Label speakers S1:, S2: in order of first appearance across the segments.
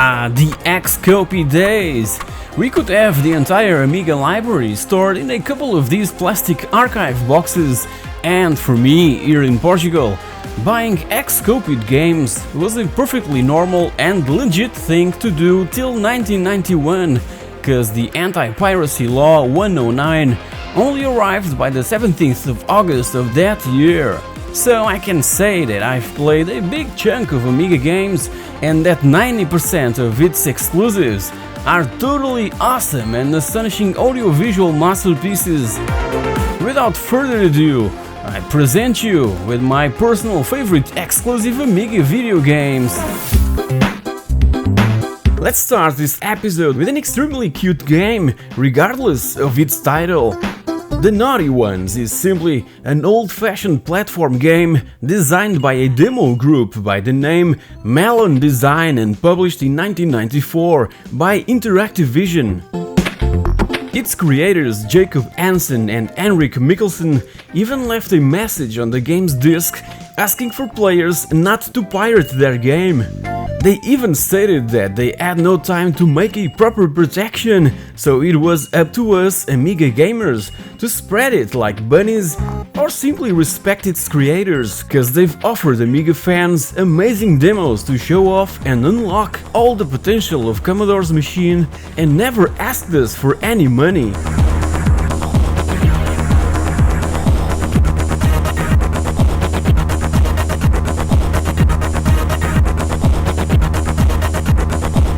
S1: Ah, the Xcopy days! We could have the entire Amiga library stored in a couple of these plastic archive boxes, and for me, here in Portugal, buying Xcopied games was a perfectly normal and legit thing to do till 1991, cause the Anti-Piracy Law 109 only arrived by the 17th of August of that year. So I can say that I've played a big chunk of Amiga games and that 90% of its exclusives are totally awesome and astonishing audiovisual masterpieces. Without further ado, I present you with my personal favorite exclusive Amiga video games. Let's start this episode with an extremely cute game, regardless of its title. The Naughty Ones is simply an old-fashioned platform game designed by a demo group by the name Melon Design and published in 1994 by Interactive Vision. Its creators Jacob Hansen and Henrik Mikkelsen even left a message on the game's disc asking for players not to pirate their game. They even stated that they had no time to make a proper protection, so it was up to us Amiga gamers to spread it like bunnies or simply respect its creators, cause they've offered Amiga fans amazing demos to show off and unlock all the potential of Commodore's machine and never asked us for any money.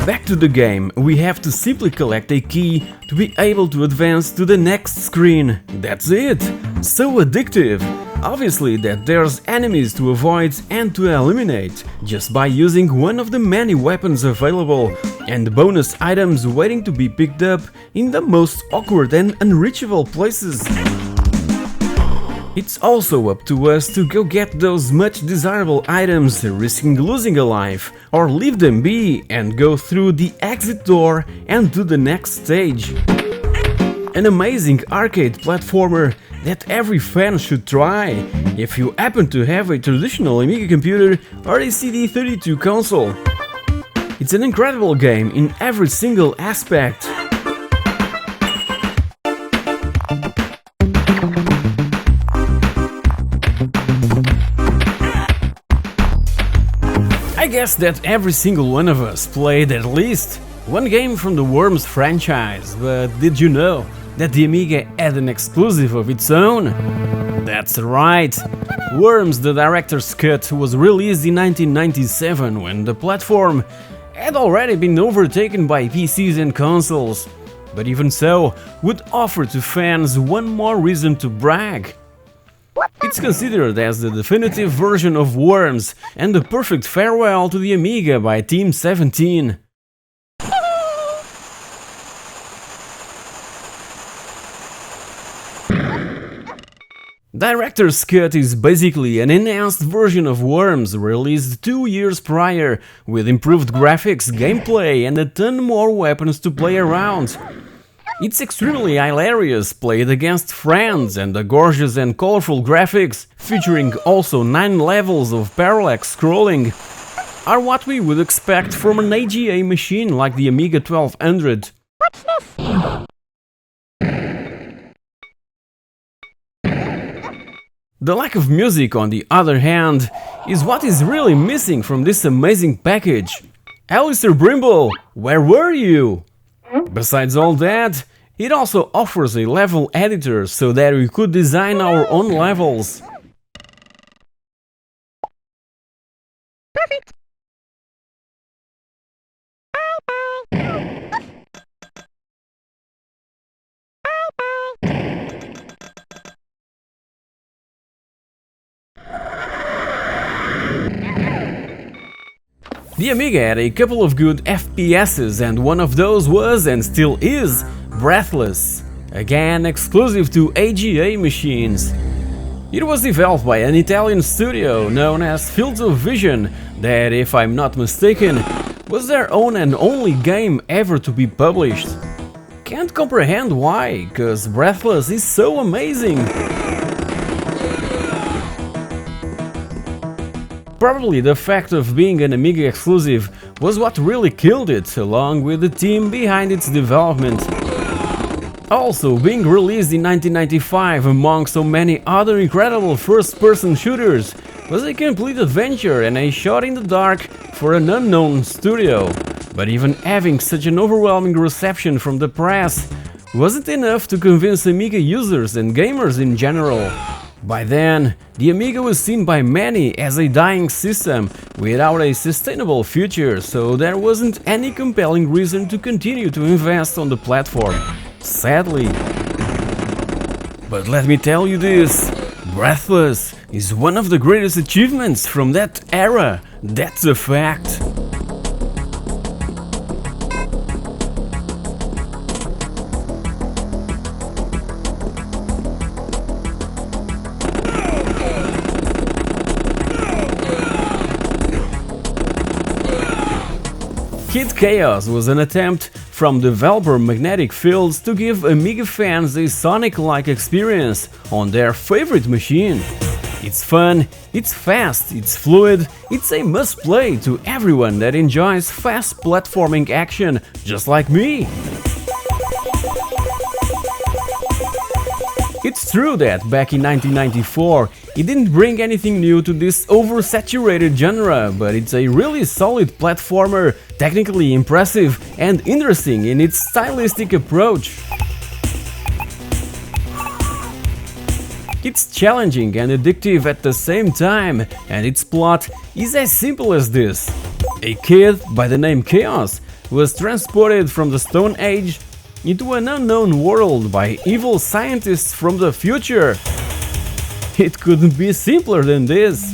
S1: Back to the game, we have to simply collect a key to be able to advance to the next screen. That's it! So addictive! Obviously that there's enemies to avoid and to eliminate, just by using one of the many weapons available, and bonus items waiting to be picked up in the most awkward and unreachable places. It's also up to us to go get those much desirable items, risking losing a life, or leave them be and go through the exit door and to the next stage. An amazing arcade platformer that every fan should try, if you happen to have a traditional Amiga computer or a CD32 console. It's an incredible game in every single aspect. I guess that every single one of us played at least one game from the Worms franchise, but did you know that the Amiga had an exclusive of its own? That's right! Worms the Director's Cut was released in 1997 when the platform had already been overtaken by PCs and consoles, but even so, would offer to fans one more reason to brag. It's considered as the definitive version of Worms and the perfect farewell to the Amiga by Team 17. Director's Cut is basically an enhanced version of Worms released 2 years prior, with improved graphics, gameplay and a ton more weapons to play around. It's extremely hilarious, played against friends, and the gorgeous and colorful graphics, featuring also 9 levels of parallax scrolling, are what we would expect from an AGA machine like the Amiga 1200.
S2: What's this?
S1: The lack of music, on the other hand, is what is really missing from this amazing package. Alistair Brimble, where were you? Besides all that, it also offers a level editor so that we could design our own levels.
S2: Perfect.
S1: The Amiga had a couple of good FPSs, and one of those was, and still is, Breathless, again exclusive to AGA machines. It was developed by an Italian studio known as Fields of Vision that, if I'm not mistaken, was their own and only game ever to be published. Can't comprehend why, cause Breathless is so amazing. Probably the fact of being an Amiga exclusive was what really killed it, along with the team behind its development. Also being released in 1995 among so many other incredible first-person shooters, was a complete adventure and a shot in the dark for an unknown studio. But even having such an overwhelming reception from the press wasn't enough to convince Amiga users and gamers in general. By then, the Amiga was seen by many as a dying system without a sustainable future, so there wasn't any compelling reason to continue to invest on the platform, sadly. But let me tell you this, Breathless is one of the greatest achievements from that era, that's a fact. Kid Chaos was an attempt from developer Magnetic Fields to give Amiga fans a Sonic-like experience on their favorite machine. It's fun, it's fast, it's fluid, it's a must-play to everyone that enjoys fast platforming action just like me. It's true that back in 1994 it didn't bring anything new to this oversaturated genre, but it's a really solid platformer, technically impressive and interesting in its stylistic approach. It's challenging and addictive at the same time, and its plot is as simple as this. A kid by the name Chaos was transported from the Stone Age into an unknown world by evil scientists from the future. It couldn't be simpler than this.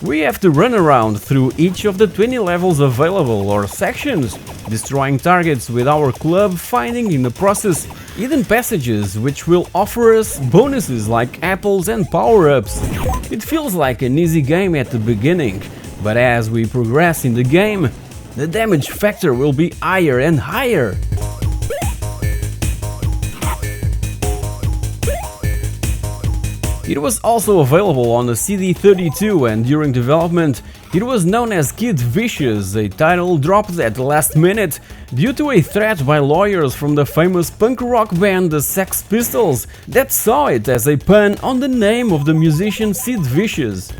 S1: We have to run around through each of the 20 levels available or sections, destroying targets with our club, finding in the process hidden passages which will offer us bonuses like apples and power-ups. It feels like an easy game at the beginning, but as we progress in the game, the damage factor will be higher and higher. It was also available on the CD32, and during development it was known as Kid Vicious, a title dropped at the last minute due to a threat by lawyers from the famous punk rock band the Sex Pistols that saw it as a pun on the name of the musician Sid Vicious.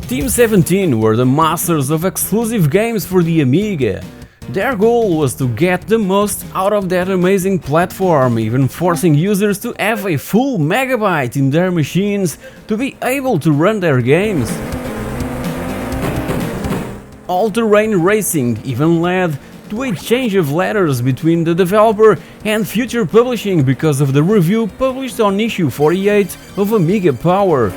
S1: Team 17 were the masters of exclusive games for the Amiga. Their goal was to get the most out of that amazing platform, even forcing users to have a full megabyte in their machines to be able to run their games. All-terrain racing even led to a change of letters between the developer and Future Publishing because of the review published on issue 48 of Amiga Power.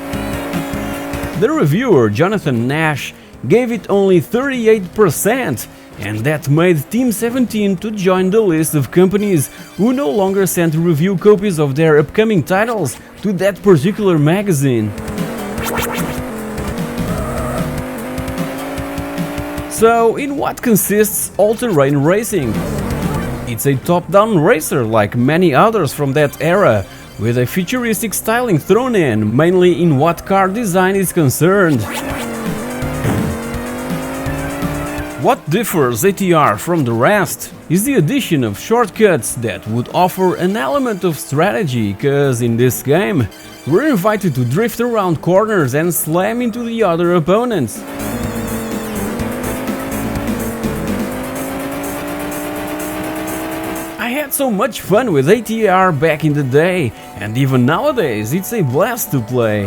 S1: The reviewer, Jonathan Nash, gave it only 38%, and that made Team 17 to join the list of companies who no longer sent review copies of their upcoming titles to that particular magazine. So, in what consists all-terrain racing? It's a top-down racer like many others from that era, with a futuristic styling thrown in, mainly in what car design is concerned. What differs ATR from the rest is the addition of shortcuts that would offer an element of strategy, cause in this game we're invited to drift around corners and slam into the other opponents. I had so much fun with ATR back in the day, and even nowadays it's a blast to play.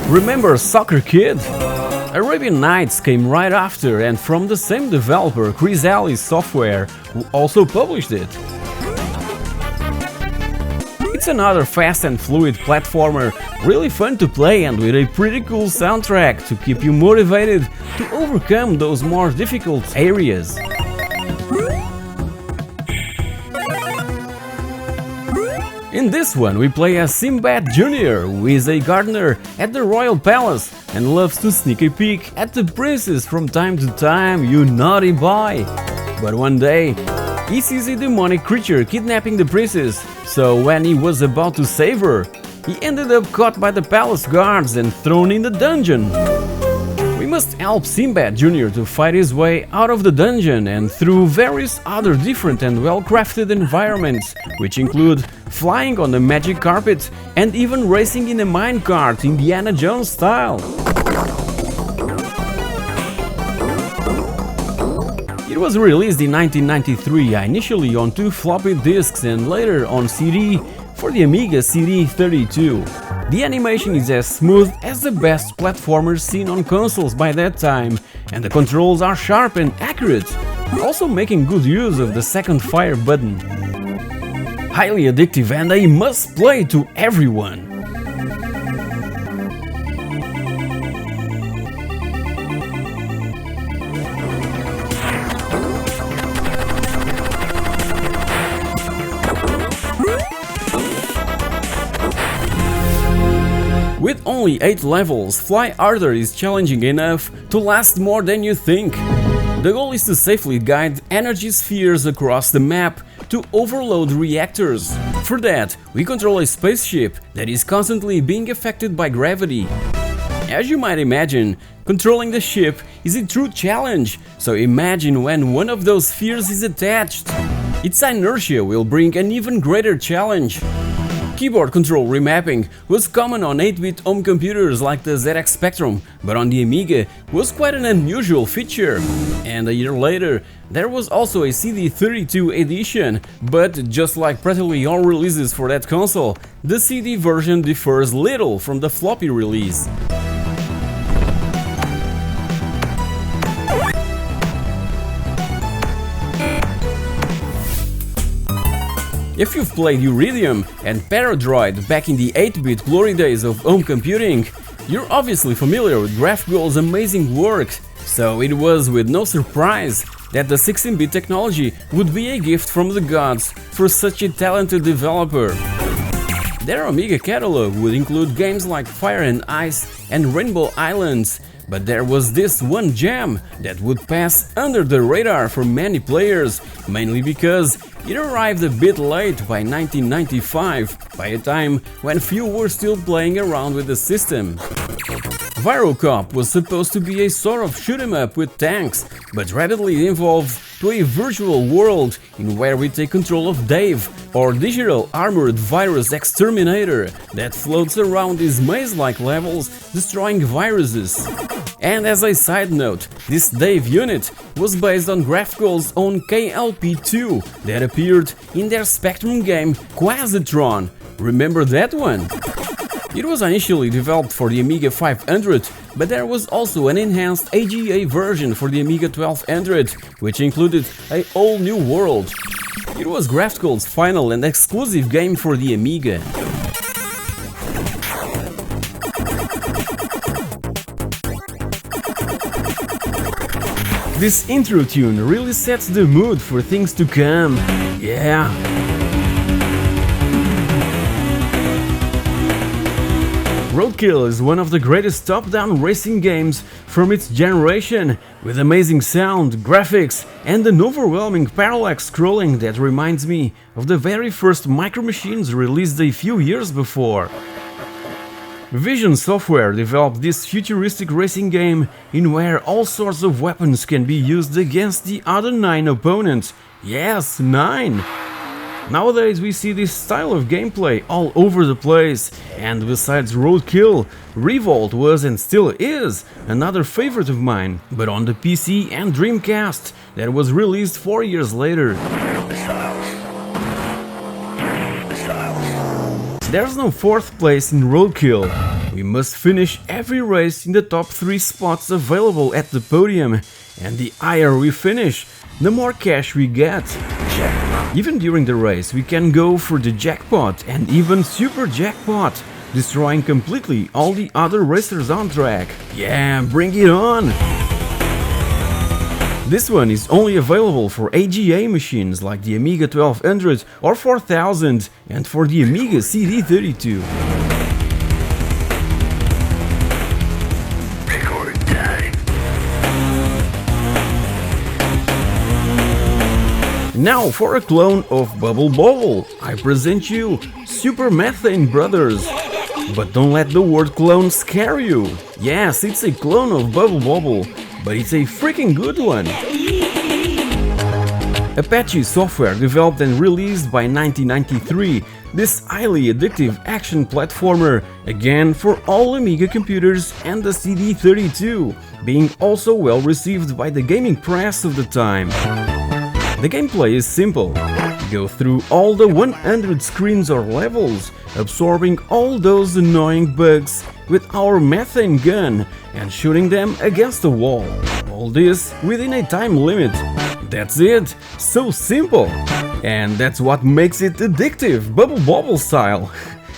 S1: Remember Soccer Kid? Arabian Nights came right after, and from the same developer, Chrysalis Software, who also published it. It's another fast and fluid platformer, really fun to play and with a pretty cool soundtrack to keep you motivated to overcome those more difficult areas. In this one we play as Sinbad Jr., who is a gardener at the royal palace and loves to sneak a peek at the princess from time to time, you naughty boy! But one day he sees a demonic creature kidnapping the princess, so when he was about to save her, he ended up caught by the palace guards and thrown in the dungeon. We must help Sinbad Jr. to fight his way out of the dungeon and through various other different and well-crafted environments, which include flying on the magic carpet and even racing in a minecart Indiana Jones style. It was released in 1993, initially on 2 floppy disks and later on CD for the Amiga CD32. The animation is as smooth as the best platformers seen on consoles by that time, and the controls are sharp and accurate, also making good use of the second fire button. Highly addictive and a must-play to everyone. With only 8 levels, Fly Harder is challenging enough to last more than you think. The goal is to safely guide energy spheres across the map to overload reactors. For that, we control a spaceship that is constantly being affected by gravity. As you might imagine, controlling the ship is a true challenge, so imagine when one of those spheres is attached. Its inertia will bring an even greater challenge. Keyboard control remapping was common on 8-bit home computers like the ZX Spectrum, but on the Amiga was quite an unusual feature. And a year later, there was also a CD32 edition, but just like practically all releases for that console, the CD version differs little from the floppy release. If you've played Uridium and Paradroid back in the 8-bit glory days of home computing, you're obviously familiar with Graphicol's amazing work, so it was with no surprise that the 16-bit technology would be a gift from the gods for such a talented developer. Their Amiga catalog would include games like Fire and Ice and Rainbow Islands, but there was this one gem that would pass under the radar for many players, mainly because it arrived a bit late by 1995, by a time when few were still playing around with the system. Virocop was supposed to be a sort of shoot-'em-up with tanks, but rapidly evolved to a virtual world in where we take control of Dave, our digital armored virus exterminator that floats around these maze-like levels destroying viruses. And as a side note, this Dave unit was based on Graphicol's own KLP2 that appeared in their Spectrum game Quasitron. Remember that one? It was initially developed for the Amiga 500, but there was also an enhanced AGA version for the Amiga 1200, which included a whole new world. It was Graphicol's final and exclusive game for the Amiga. This intro tune really sets the mood for things to come. Yeah. Roadkill is one of the greatest top-down racing games from its generation, with amazing sound, graphics, and an overwhelming parallax scrolling that reminds me of the very first Micro Machines released a few years before. Vision Software developed this futuristic racing game in where all sorts of weapons can be used against the other 9 opponents. Yes, 9! Nowadays we see this style of gameplay all over the place, and besides Roadkill, Revolt was and still is another favorite of mine, but on the PC and Dreamcast that was released 4 years later. There's no 4th place in Roadkill. We must finish every race in the top 3 spots available at the podium, and the higher we finish, the more cash we get. Even during the race, we can go for the jackpot and even super jackpot, destroying completely all the other racers on track. Yeah, bring it on! This one is only available for AGA machines like the Amiga 1200 or 4000 and for the Amiga CD32. Now for a clone of Bubble Bobble, I present you Super Methane Brothers. But don't let the word clone scare you. Yes, it's a clone of Bubble Bobble, but it's a freaking good one. Apache Software developed and released by 1993 this highly addictive action platformer, again for all Amiga computers and the CD32, being also well received by the gaming press of the time. The gameplay is simple. Go through all the 100 screens or levels, absorbing all those annoying bugs with our methane gun and shooting them against the wall. All this within a time limit. That's it, so simple. And that's what makes it addictive, Bubble Bobble style.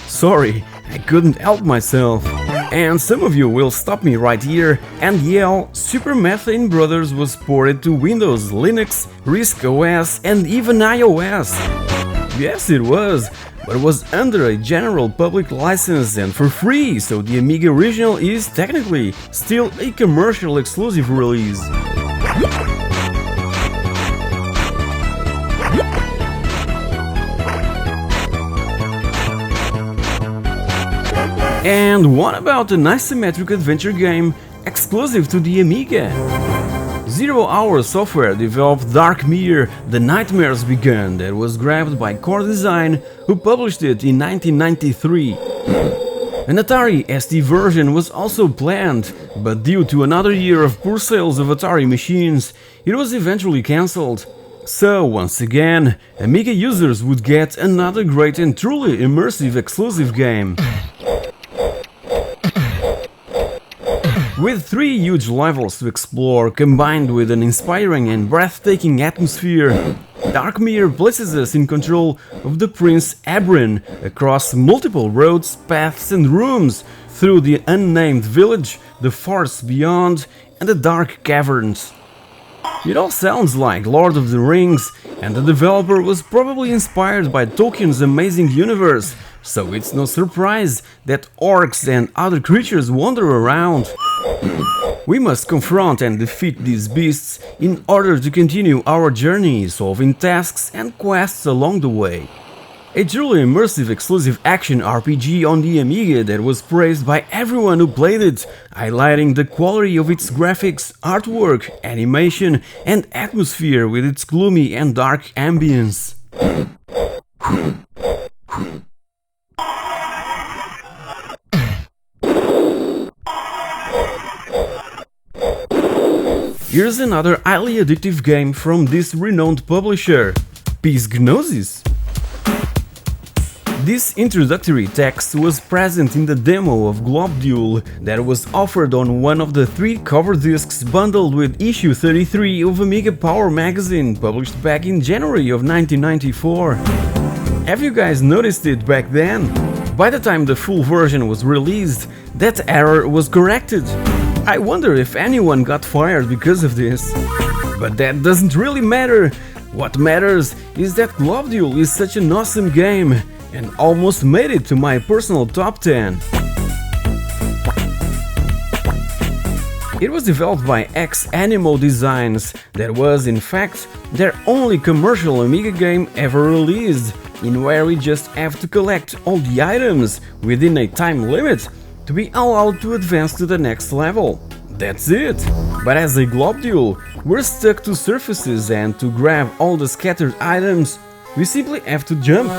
S1: Sorry, I couldn't help myself. And some of you will stop me right here and yell Super Methane Brothers was ported to Windows, Linux, RISC OS and even iOS. Yes, it was, but it was under a general public license and for free, so the Amiga original is technically still a commercial exclusive release. And what about an isometric adventure game exclusive to the Amiga? Zero Hour Software developed Darkmere, The Nightmares Begun, that was grabbed by Core Design, who published it in 1993. An Atari ST version was also planned, but due to another year of poor sales of Atari machines, it was eventually cancelled. So, once again, Amiga users would get another great and truly immersive exclusive game. With 3 huge levels to explore, combined with an inspiring and breathtaking atmosphere, Darkmere places us in control of the Prince Abrin across multiple roads, paths and rooms, through the unnamed village, the forests beyond, and the dark caverns. It all sounds like Lord of the Rings, and the developer was probably inspired by Tolkien's amazing universe, so it's no surprise that orcs and other creatures wander around. We must confront and defeat these beasts in order to continue our journey, solving tasks and quests along the way. A truly immersive exclusive action RPG on the Amiga that was praised by everyone who played it, highlighting the quality of its graphics, artwork, animation and atmosphere with its gloomy and dark ambience. Here's another highly addictive game from this renowned publisher, Gnosis. This introductory text was present in the demo of Globdule that was offered on one of the 3 cover discs bundled with issue 33 of Amiga Power magazine, published back in January of 1994. Have you guys noticed it back then? By the time the full version was released, that error was corrected. I wonder if anyone got fired because of this. But that doesn't really matter. What matters is that Globdule is such an awesome game and almost made it to my personal top 10. It was developed by X-Animo Designs, that was in fact their only commercial Amiga game ever released, in where we just have to collect all the items within a time limit to be allowed to advance to the next level. That's it! But as a Globdule, we're stuck to surfaces, and to grab all the scattered items, we simply have to jump.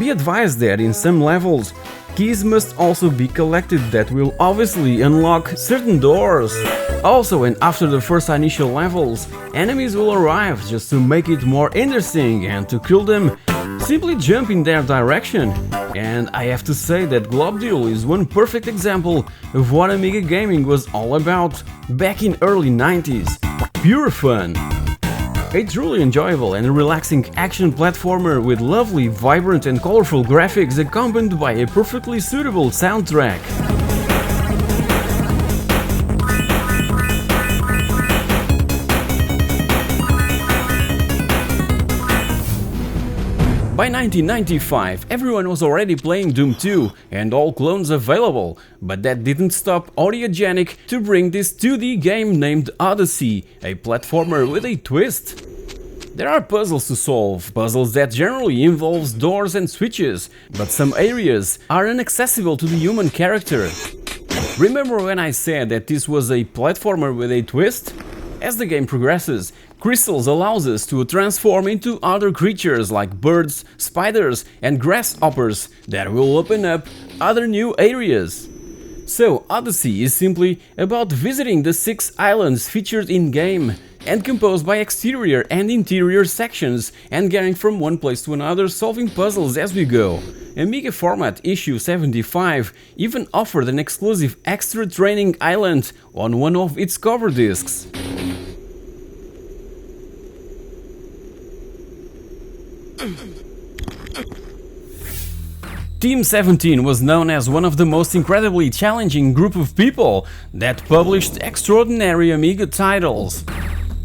S1: Be advised that in some levels, keys must also be collected that will obviously unlock certain doors. Also, and after the first initial levels, enemies will arrive just to make it more interesting, and to kill them, simply jump in their direction. And I have to say that Globdule is one perfect example of what Amiga gaming was all about back in early 90s. Pure fun! A truly enjoyable and relaxing action platformer with lovely, vibrant and colorful graphics accompanied by a perfectly suitable soundtrack. By 1995, everyone was already playing Doom 2 and all clones available, but that didn't stop Audiogenic to bring this 2D game named Odyssey, a platformer with a twist. There are puzzles to solve, puzzles that generally involve doors and switches, but some areas are inaccessible to the human character. Remember when I said that this was a platformer with a twist? As the game progresses, crystals allows us to transform into other creatures like birds, spiders and grasshoppers that will open up other new areas. So Odyssey is simply about visiting the 6 islands featured in-game and composed by exterior and interior sections and getting from one place to another solving puzzles as we go. Amiga format issue 75 even offered an exclusive extra training island on one of its cover discs. Team 17 was known as one of the most incredibly challenging group of people that published extraordinary Amiga titles.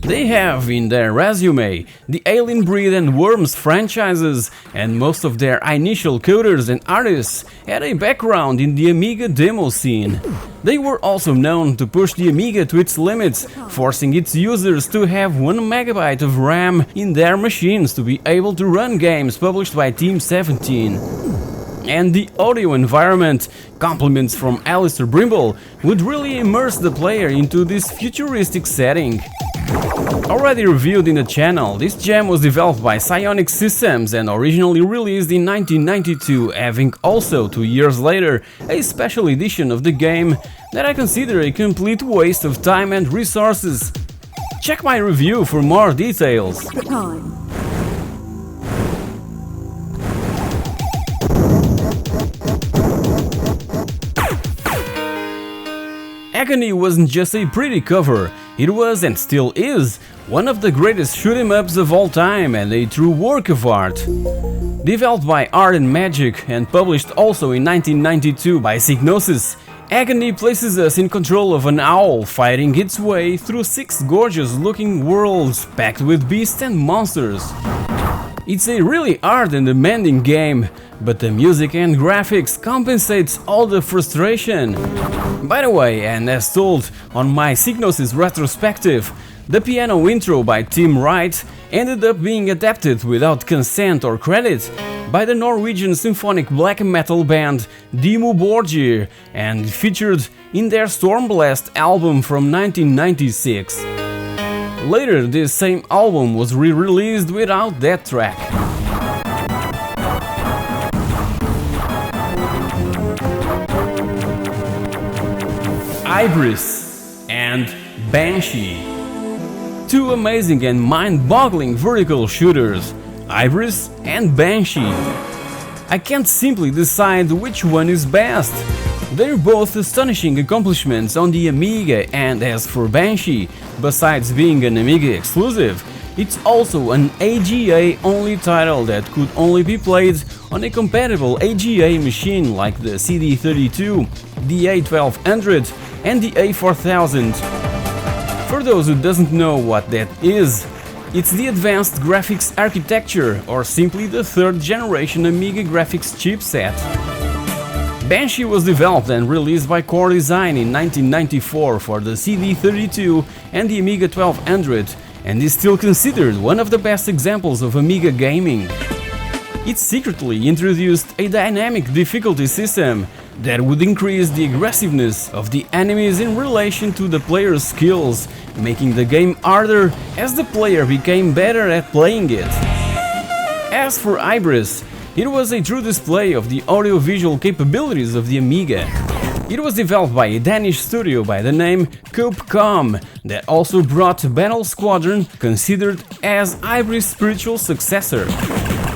S1: They have in their resume the Alien Breed and Worms franchises, and most of their initial coders and artists had a background in the Amiga demo scene. They were also known to push the Amiga to its limits, forcing its users to have 1 MB of RAM in their machines to be able to run games published by Team 17. And the audio environment, compliments from Alistair Brimble, would really immerse the player into this futuristic setting. Already reviewed in the channel, this gem was developed by Psionic Systems and originally released in 1992, having also 2 years later a special edition of the game that I consider a complete waste of time and resources. Check my review for more details. Agony wasn't just a pretty cover, it was and still is one of the greatest shoot-em-ups of all time and a true work of art. Developed by Art and Magic and published also in 1992 by Psygnosis, Agony places us in control of an owl fighting its way through 6 gorgeous-looking worlds packed with beasts and monsters. It's a really hard and demanding game, but the music and graphics compensates all the frustration. By the way, and as told on my Psygnosis retrospective, the piano intro by Tim Wright ended up being adapted without consent or credit by the Norwegian symphonic black metal band Dimmu Borgir and featured in their Stormblast album from 1996. Later, this same album was re-released without that track. Hybris and Banshee. 2 amazing and mind-boggling vertical shooters, Hybris and Banshee. I can't simply decide which one is best. They're both astonishing accomplishments on the Amiga, and as for Banshee, besides being an Amiga exclusive, it's also an AGA-only title that could only be played on a compatible AGA machine like the CD32, the A1200 and the A4000. For those who doesn't know what that is, it's the Advanced Graphics Architecture, or simply the 3rd generation Amiga graphics chipset. Banshee was developed and released by Core Design in 1994 for the CD32 and the Amiga 1200 and is still considered one of the best examples of Amiga gaming. It secretly introduced a dynamic difficulty system that would increase the aggressiveness of the enemies in relation to the player's skills, making the game harder as the player became better at playing it. As for Hybris, it was a true display of the audiovisual capabilities of the Amiga. It was developed by a Danish studio by the name Capcom that also brought Battle Squadron, considered as Hybris' spiritual successor.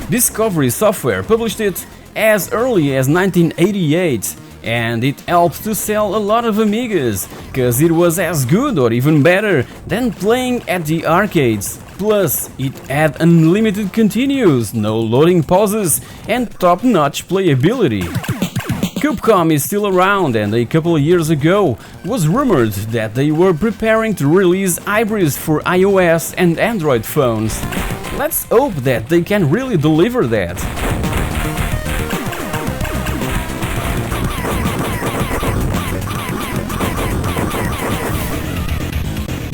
S1: Discovery Software published it as early as 1988, and it helped to sell a lot of Amigas, cause it was as good or even better than playing at the arcades. Plus, it had unlimited continues, no loading pauses, and top-notch playability. Capcom is still around, and a couple of years ago was rumored that they were preparing to release Hybris for iOS and Android phones. Let's hope that they can really deliver that.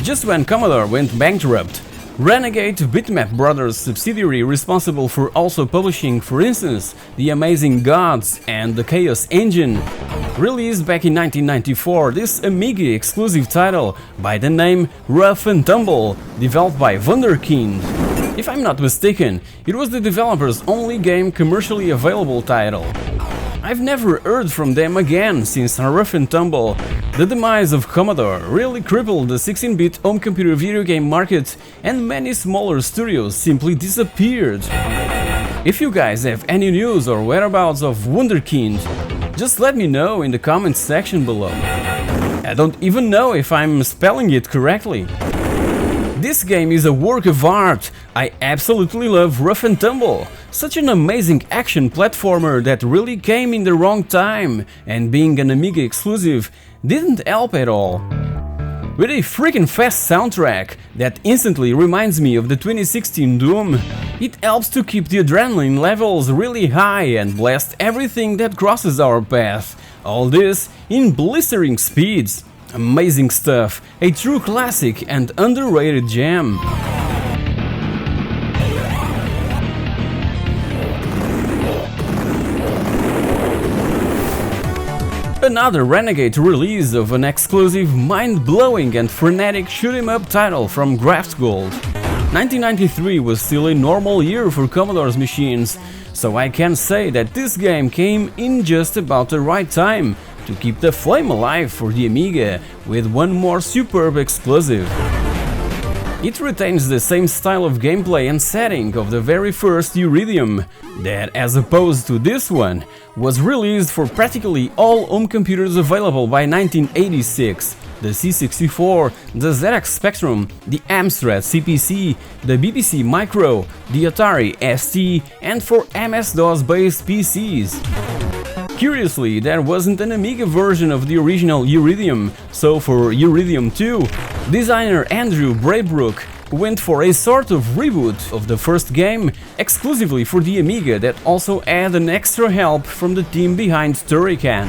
S1: Just when Commodore went bankrupt, Renegade Bitmap Brothers subsidiary responsible for also publishing, for instance, The Amazing Gods and The Chaos Engine, released back in 1994 this Amiga exclusive title by the name Ruff and Tumble, developed by Wunderkind. If I'm not mistaken, it was the developer's only game commercially available title. I've never heard from them again since Ruff and Tumble. The demise of Commodore really crippled the 16-bit home computer video game market, and many smaller studios simply disappeared. If you guys have any news or whereabouts of Wunderkind, just let me know in the comments section below. I don't even know if I'm spelling it correctly. This game is a work of art. I absolutely love Ruff and Tumble. Such an amazing action platformer that really came in the wrong time, and being an Amiga exclusive didn't help at all. With a freaking fast soundtrack that instantly reminds me of the 2016 Doom, it helps to keep the adrenaline levels really high and blast everything that crosses our path. All this in blistering speeds. Amazing stuff, a true classic and underrated gem. Another Renegade release of an exclusive, mind-blowing and frenetic shoot-'em-up title from Graftgold. 1993 was still a normal year for Commodore's machines, so I can say that this game came in just about the right time to keep the flame alive for the Amiga with one more superb exclusive. It retains the same style of gameplay and setting of the very first Uridium, that, as opposed to this one, was released for practically all home computers available by 1986, the C64, the ZX Spectrum, the Amstrad CPC, the BBC Micro, the Atari ST, and for MS-DOS based PCs. Curiously, there wasn't an Amiga version of the original Uridium, so for Uridium II, designer Andrew Braybrook went for a sort of reboot of the first game exclusively for the Amiga that also had an extra help from the team behind Turrican.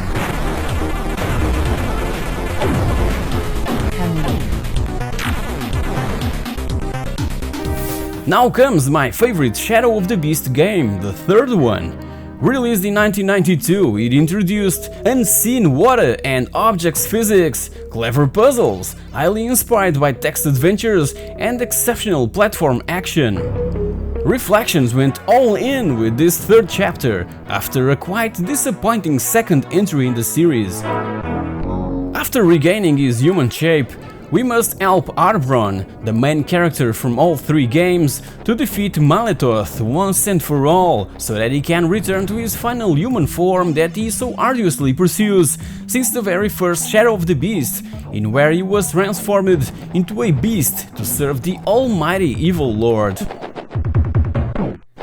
S1: Now comes my favorite Shadow of the Beast game, the third one. Released in 1992, it introduced unseen water and objects physics, clever puzzles, highly inspired by text adventures, and exceptional platform action. Reflections went all in with this third chapter, after a quite disappointing second entry in the series. After regaining his human shape, we must help Arbron, the main character from all three games, to defeat Maletoth once and for all, so that he can return to his final human form that he so arduously pursues since the very first Shadow of the Beast, in where he was transformed into a beast to serve the almighty evil lord.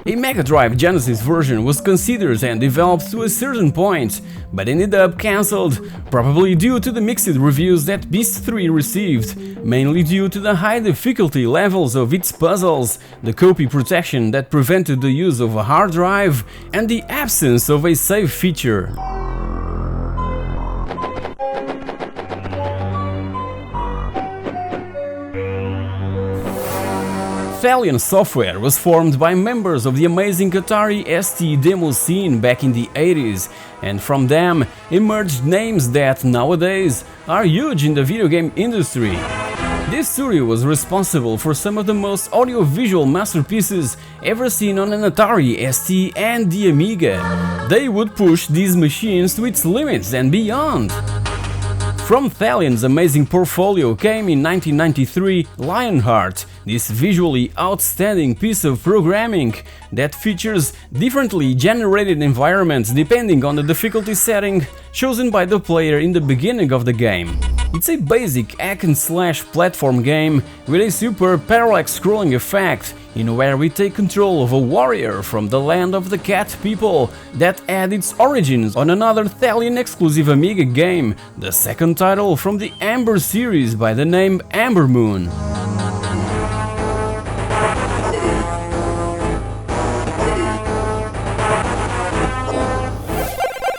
S1: A Mega Drive Genesis version was considered and developed to a certain point, but ended up cancelled, probably due to the mixed reviews that Beast 3 received, mainly due to the high difficulty levels of its puzzles, the copy protection that prevented the use of a hard drive, and the absence of a save feature. Thalion Software was formed by members of the amazing Atari ST demo scene back in the 80s, and from them emerged names that nowadays are huge in the video game industry. This studio was responsible for some of the most audiovisual masterpieces ever seen on an Atari ST and the Amiga. They would push these machines to its limits and beyond. From Thalion's amazing portfolio came in 1993 Lionheart, this visually outstanding piece of programming that features differently generated environments depending on the difficulty setting chosen by the player in the beginning of the game. It's a basic hack-and-slash platform game with a super parallax scrolling effect, in where we take control of a warrior from the land of the cat people that had its origins on another Thalian exclusive Amiga game, the second title from the Amber series by the name Amber Moon.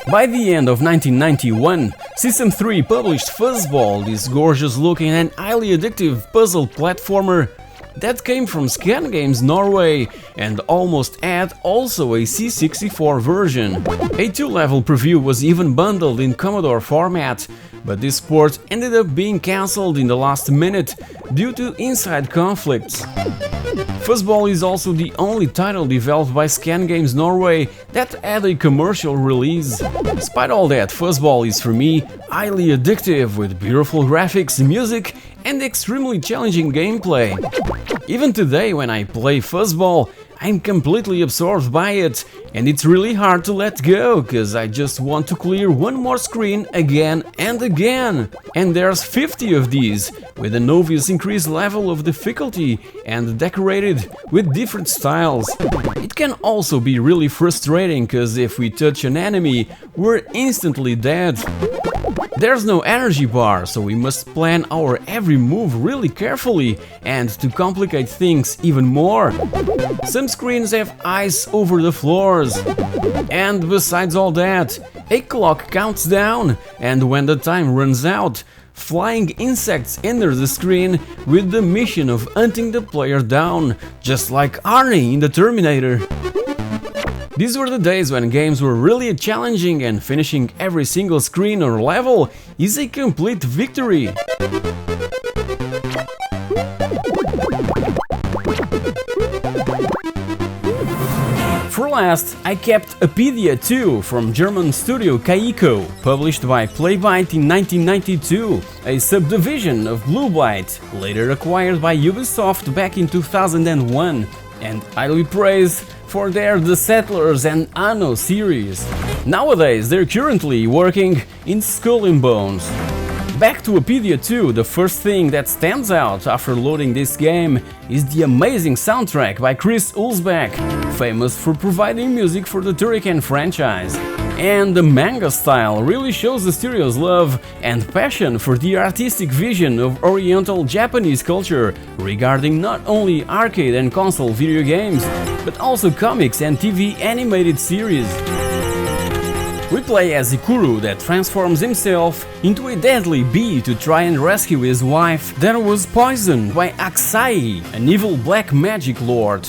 S1: By the end of 1991, System 3 published Fuzzball, this gorgeous-looking and highly addictive puzzle platformer that came from Scan Games Norway and almost had also a C64 version. A 2-level preview was even bundled in Commodore format, but this port ended up being cancelled in the last minute due to inside conflicts. Fuzzball is also the only title developed by Scan Games Norway that had a commercial release. Despite all that, Fuzzball is for me highly addictive with beautiful graphics, music and extremely challenging gameplay. Even today when I play Fuzzball, I'm completely absorbed by it, and it's really hard to let go, cause I just want to clear one more screen again and again. And there's 50 of these, with an obvious increased level of difficulty and decorated with different styles. It can also be really frustrating, cause if we touch an enemy, we're instantly dead. There's no energy bar, so we must plan our every move really carefully, and to complicate things even more, some screens have ice over the floors. And besides all that, a clock counts down, and when the time runs out, flying insects enter the screen with the mission of hunting the player down, just like Arnie in the Terminator. These were the days when games were really challenging and finishing every single screen or level is a complete victory. For last, I kept Apidya II from German studio Kaiko, published by Playbyte in 1992, a subdivision of Bluebyte, later acquired by Ubisoft back in 2001, and highly praised for their The Settlers and Anno series. Nowadays, they're currently working in Skull and Bones. Back to Apidya II, the first thing that stands out after loading this game is the amazing soundtrack by Chris Hulsbeck, famous for providing music for the Turrican franchise. And the manga style really shows the studio's love and passion for the artistic vision of Oriental Japanese culture regarding not only arcade and console video games, but also comics and TV animated series. We play as Ikuru that transforms himself into a deadly bee to try and rescue his wife that was poisoned by Aksai, an evil black magic lord.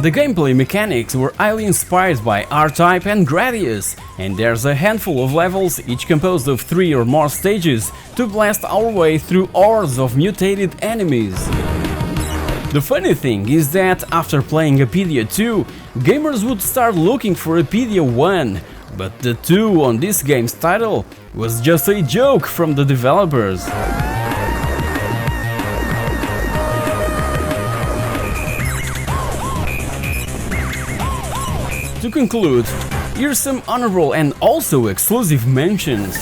S1: The gameplay mechanics were highly inspired by R-Type and Gradius, and there's a handful of levels, each composed of 3 or more stages, to blast our way through hordes of mutated enemies. The funny thing is that after playing Apidya II, gamers would start looking for Apidya I, but the 2 on this game's title was just a joke from the developers. To conclude, here's some honorable and also exclusive mentions.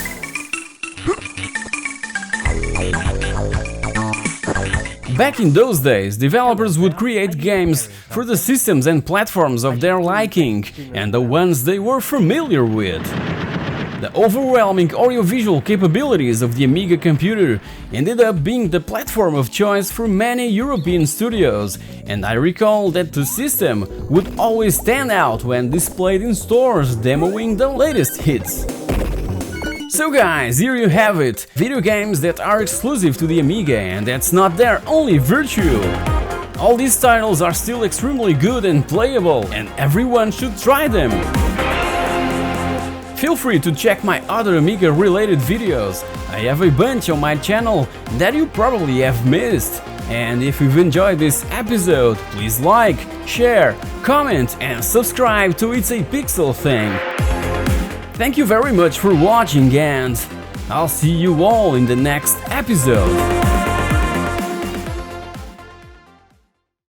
S1: Back in those days, developers would create games for the systems and platforms of their liking and the ones they were familiar with. The overwhelming audiovisual capabilities of the Amiga computer ended up being the platform of choice for many European studios, and I recall that the system would always stand out when displayed in stores demoing the latest hits. So guys, here you have it, video games that are exclusive to the Amiga, and that's not their only virtue. All these titles are still extremely good and playable, and everyone should try them. Feel free to check my other Amiga related videos, I have a bunch on my channel that you probably have missed. And if you've enjoyed this episode, please like, share, comment and subscribe to It's a Pixel Thing. Thank you very much for watching, and I'll see you all in the next episode.